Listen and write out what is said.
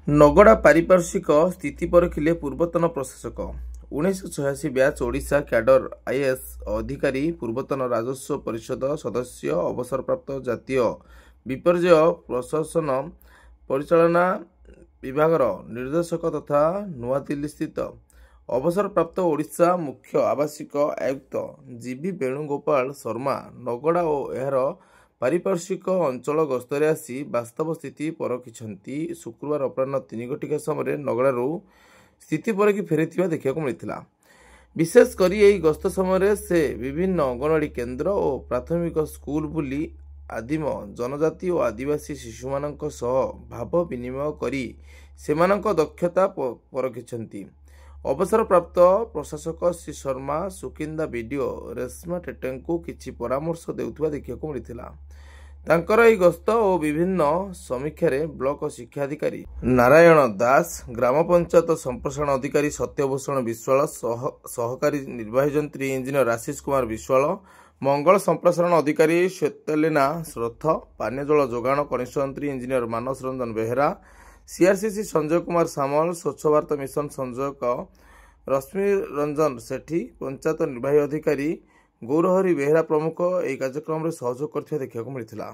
नगड़ा पारिपार्श्विक स्थिति परखिले पूर्वतन प्रशासक 1986 बैच ओडिशा कैडर आईएएस अधिकारी पूर्वतन राजस्व परिषद सदस्य अवसरप्राप्त जातीय विपर्यय प्रशासन परिचालना विभागर निर्देशक तथा नुआदिल्ली स्थित अवसरप्राप्त ओडिशा मुख्य आवासिक आयुक्त जीवी वेणुगोपाल शर्मा नगड़ा और यार पारिपार्श्विक अंचल गस्तरे आसी वास्तव स्थिति परखिछंती। शुक्रवार अपराह्न 3 घटिका समय नगड़ारू स्थिति परखि फेरिथिबा देखिବାକୁ मिलिथिला। विशेषकर यही गस्त समय से विभिन्न अंगनवाड़ी केन्द्र और प्राथमिक स्कूल बुली आदिम जनजाति और आदिवासी शिशुमानंक सह भाव विनिमय करी सेमानंक दक्षता परखिछंती। अवसरप्राप्त प्रशासक श्री शर्मा सुकिंदा वीडियो रेशमा टेटेंको किछि परामर्श देउथुवा देखिବାକୁ मिलिथिला। तांकर एही गस्त और विभिन्न समीक्षा ब्लॉक शिक्षा अधिकारी नारायण दास, ग्राम पंचायत संप्रसारण अधिकारी सत्यभूषण विश्वाल, सहकारी निर्वाही जंत्री इंजीनियर आशीष कुमार विश्वाल, मंगल संप्रसारण अधिकारी श्वेतलेना श्रथ, पानीय जल जोगाण कनिष्ठ मंत्री इंजीनियर मानस रंजन बेहेरा, सीआरसीसी संजय कुमार सामल, स्वच्छ भारत मिशन संयोजक रश्मि रंजन सेठी, पंचायत निर्वाही अधिकारी गौरहरि बेहेरा प्रमुख यह कार्यक्रम में सहयोग करथिबा देखिବାକୁ मिलिथिला।